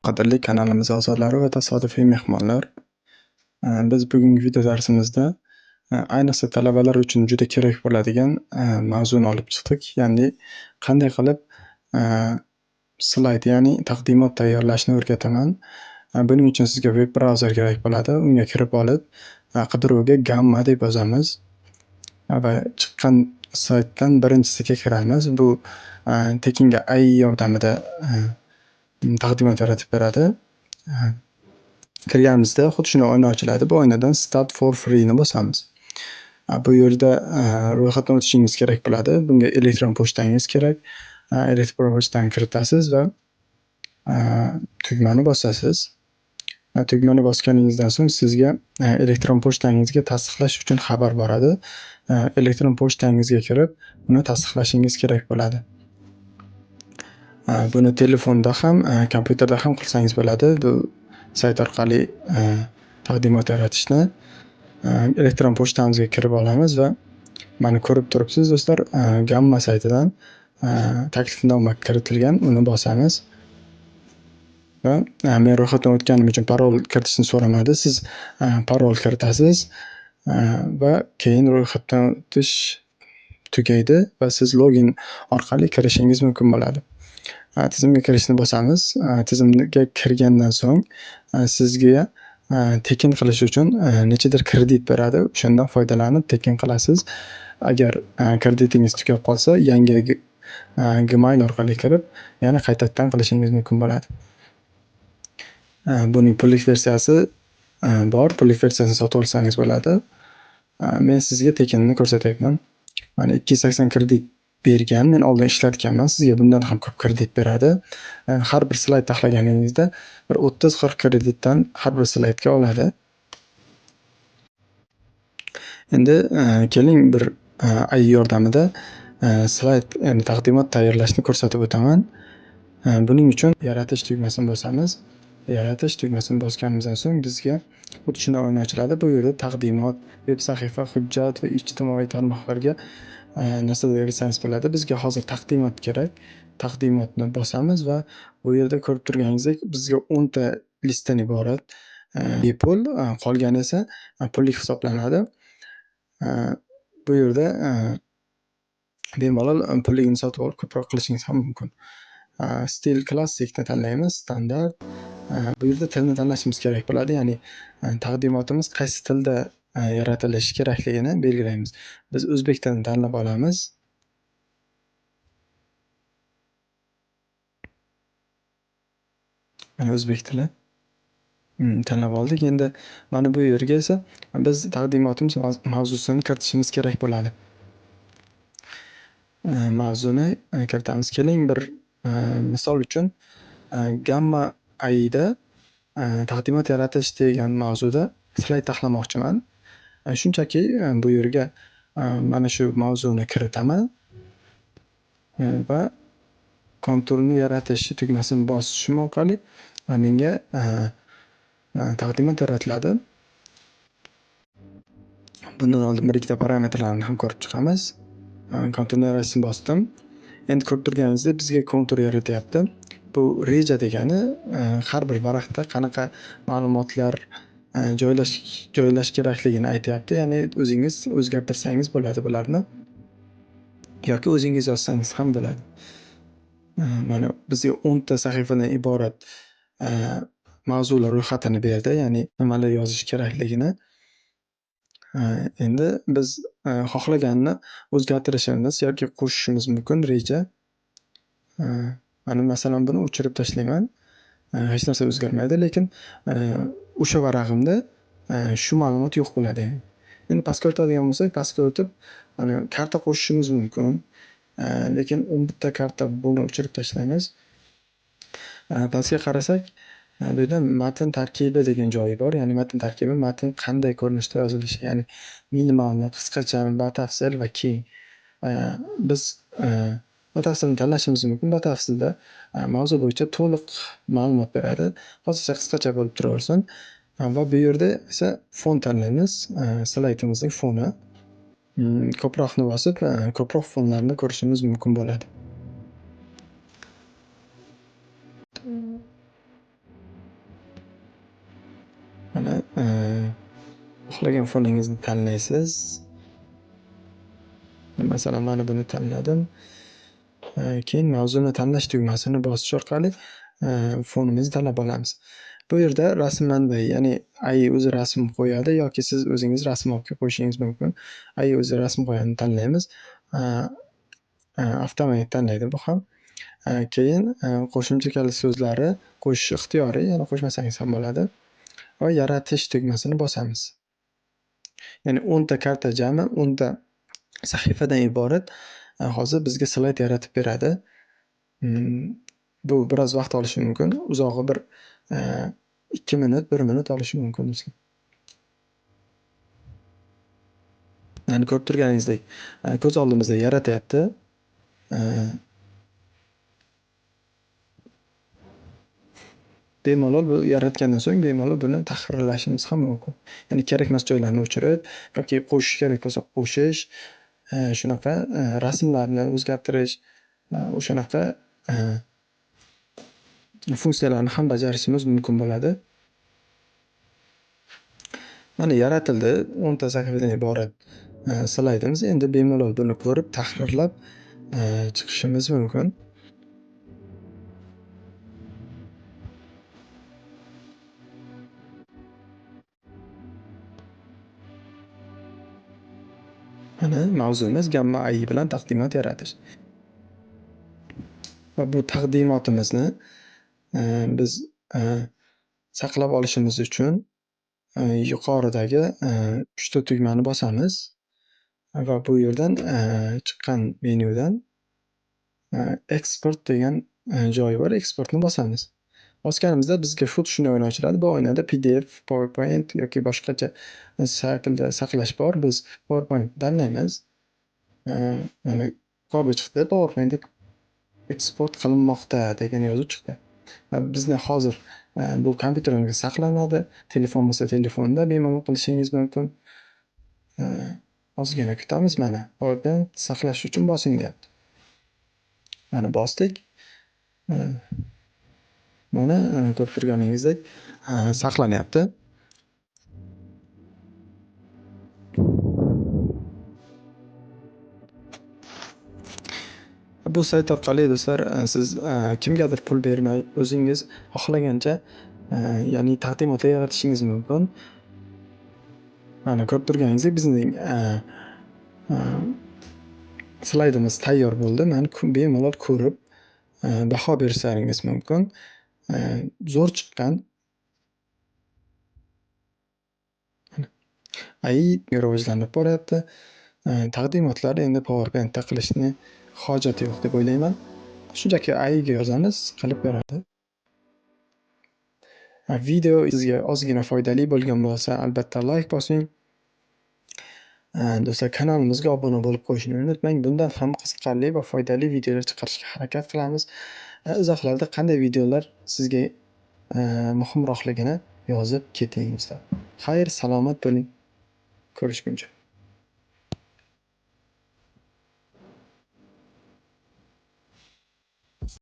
Qadrli kanalimiz a'zolari va tasodifiy mehmonlar. Biz bugungi video darsimizda, ayniqsa talabalar uchun juda kerak bo'ladigan, mavzuni olib chiqdik. Ya'ni qanday qilib, aaa, slayd, ya'ni taqdimot tayyorlashni o'rgataman. Buning uchun sizga veb brauzer kerak bo'ladi. Unga kirib olib, qidiruvga Gamma deb yozamiz va chiqqan saytdan birinchisiga kiramiz. Bu, tekinga AI yordamida, taqdimot yaratib beradi. Kirganimizda xuddi shunday oyna ochiladi. Bu oynadan Start for free ni bosamiz. Bu yerda, ro'yxatdan o'tishingiz kerak bo'ladi. Bunga elektron pochtangiz kerak. Elektron pochtani kiritasiz va, tugmani bosasiz. Tugmani bosganingizdan so'ng sizga, elektron pochtangizga tasdiqlash uchun xabar boradi. Elektron pochtangizga kirib, uni tasdiqlashingiz kerak bo'ladi. Buni telefonda ham, kompyuterda ham qilsangiz bo'ladi. Bu sayt orqali, taqdimot yaratishni. Elektron pochtamizga kirib olamiz va mana ko'rib turibsiz do'stlar, Gamma saytidan, taklifnoma kiritilgan. Uni bosamiz va, men ro'yxatdan o'tganim uchun parol kiritishni so'ramadi. Siz, parol kiritasiz, va keyin ro'yxatdan o'tish tugaydi va siz login orqali kirishingiz mumkin bo'ladi. Tizimga kirishni bosamiz. Tizimga kirgandan so'ng, sizga, tekin qilish uchun, nechadir kredit beradi. O'shandan foydalanib tekin qilasiz. Agar, kreditingiz tugab qolsa, yangi Gmail orqali kirib, yana qaytadan qilishingiz mumkin bo'ladi. Buning pullik versiyasi, bor. Pullik versiyasini sotib olsangiz bo'ladi. Men sizga tekinini ko'rsatyapman. Mana 280 kredit bergan. Men oldin ishlatganman. Sizga bundan ham ko'p kredit beradi. Har bir slayd taxlaganingizda bir 30-40 kreditdan har bir slaydga oladi. Endi, keling bir, AI yordamida, slayd, ya'ni taqdimot tayyorlashni ko'rsatib o'taman. Buning uchun yaratish tugmasini bosamiz. Yaratish tugmasini bosganimizdan so'ng bizga xuddi shunday oyna ochiladi. Bu yerda taqdimot, veb sahifa, hujjat va ijtimoiy tarmoqlarga, narsalar yaratsangiz bo'ladi. Bizga hozir taqdimot kerak. Taqdimotni bosamiz va bu yerda ko'rib turganingizdek bizga 10 ta listdan iborat, bepul, qolgani esa, pullik hisoblanadi. Bu yerda, bemalol pulligini sotib olib ko'proq qilishingiz ham mumkin. Stil klassikni tanlaymiz, standart. Bu yerda tilni tanlashimiz kerak bo'ladi. Ya'ni, taqdimotimiz qaysi tilda, yaratilishi kerakligini belgilaymiz. Biz o'zbek tilini tanlab olamiz. Mana o'zbek tili. Tanlab oldik. Endi mana bu yerga esa biz taqdimotimiz mavzusini kiritishimiz kerak bo'ladi. Mavzuni, kiritamiz. Keling bir, misol uchun, Gamma AIda, taqdimot yaratish degan mavzuda slayd taxlamoqchiman. Shunchaki, bu yerga, mana shu mavzuni kiritaman, va konturni yaratish tugmasini bosishim orqali menga, taqdimot yaratiladi. Bundan oldin bir ikkita parametrlarni ham ko'rib chiqamiz. Konturni yaratishni bosdim. Endi ko'rib turganingizdek bizga kontur yaratyapti. Bu reja degani, har bir varaqda qanaqa ma'lumotlar, joylash kerakligini aytyapti. Ya'ni o'zingiz o'zgartirsangiz bo'ladi bularni. Yoki o'zingiz yozsangiz ham bo'ladi. Mana bizga 10 ta sahifadan iborat, mavzular ro'yxatini berdi. Ya'ni nimalar yozish kerakligini. Endi biz, xohlaganini o'zgartirishimiz yoki qo'shishimiz mumkin reja. Mana masalan buni o'chirib tashlayman. Hech narsa o'zgarmaydi, lekin, o'sha varag'imda, shu ma'lumot yo'q bo'ladi. Endi pastga o'tadigan bo'lsak, pastga o'tib, mana karta qo'shishimiz mumkin. Lekin 11 ta karta buni o'chirib tashlaymiz. Pastga qarasak, bu yerda matn tarkibi degan joyi bor. Ya'ni matn tarkibi, matn qanday ko'rinishda yozilishi, ya'ni minimalmi, qisqachami, batafsil va keng. Biz, batafsilni tanlashimiz mumkin. Batafsilda, mavzu bo'yicha to'liq ma'lumot beradi. Hozircha qisqacha bo'lib turaversin. Va bu yerda esa fon tanlaymiz. Slaydimizning foni. Ko'proqni bosib, ko'proq fonlarni ko'rishimiz mumkin bo'ladi. xohlagan foningizni tanlaysiz. Masalan, mana buni tanladim. Keyin mavzuni tanlash tugmasini bosish orqali fonimizni tanlab olamiz. Bu yerda rasm manbai, ya'ni AI o'zi rasm qo'yadi yoki siz o'zingiz rasm olib kelib qo'yishingiz mumkin. AI o'zi rasm qo'yganini tanlaymiz. Avtomatik tanlaydi bu ham. Keyin qo'shimcha kalit so'zlari qo'shish ixtiyoriy, ya'ni qo'shmasangiz ham bo'ladi. Va yaratish tugmasini bosamiz. Ya'ni 10 ta karta jami 10 ta sahifadan iborat hozir bizga slayd yaratib beradi. Bu biroz vaqt olishi mumkin. Uzog'i bir 2 minut, 1 minut olishi mumkin bizga. Ya'ni ko'rib turganingizdek, ko'z oldimizda yaratyapti. Bemalol bu yaratgandan so'ng bemalol buni tahrirlashimiz ham mumkin. Ya'ni kerakmas joylarni o'chirib yoki qo'shish kerak bo'lsa qo'shish, shunaqa rasmlarni o'zgartirish, o'shanaqa funksiyalarni ham bajarishimiz mumkin bo'ladi. Mana yaratildi 10 ta sahifadan iborat slaydimiz. Endi bemalol buni ko'rib tahrirlab chiqishimiz mumkin. Mana mavzuimiz Gamma AI bilan taqdimot yaratish. Va bu taqdimotimizni biz saqlab olishimiz uchun yuqoridagi 3 ta tugmani bosamiz va bu yerdan chiqqan menyudan export degan joyi bor. Exportni bosamiz. Bosganimizda bizga xuddi shunday oyna ochiladi. Bu oynada PDF, PowerPoint yoki boshqacha shaklda saqlash bor. Biz PowerPoint tanlaymiz. Mana yuqoriga chiqdi. PowerPoint eksport qilinmoqda degan yozuv chiqdi. Bizni hozir bu kompyuterimizga saqlanadi. Telefon bo'lsa telefonda bemalol qilishingiz mumkin. Ozgina kutamiz mana. PowerPoint saqlash uchun bosing deyapti. Mana bosdik. Mana ko'rib turganingizdek saqlanyapti. Bu sayt orqali do'stlar siz kimgadir pul bermay o'zingiz xohlagancha ya'ni taqdimotlar yaratishingiz mumkin. Mana ko'rib turganingizdek bizning slaydimiz tayyor bo'ldi. Mana bemalol ko'rib baho berishlaringiz mumkin. Zo'r chiqqan. AI rivojlanib boryapti. Taqdimotlar endi PowerPointda qilishni hojati yo'q deb o'ylayman. Shunchaki AI ga yozamiz, qilib beradi. Video sizga ozgina foydali bo'lgan bo'lsa, albatta like bosing. Do'stlar, kanalimizga obuna bo'lib qo'yishni unutmang. Bundan ham qiziqarli va foydali videolar chiqarishga harakat qilamiz. Izohlarda qanday videolar sizga muhimroqligini yozib keting do'stlar. Xayr, salomat bo'ling. Ko'rishguncha.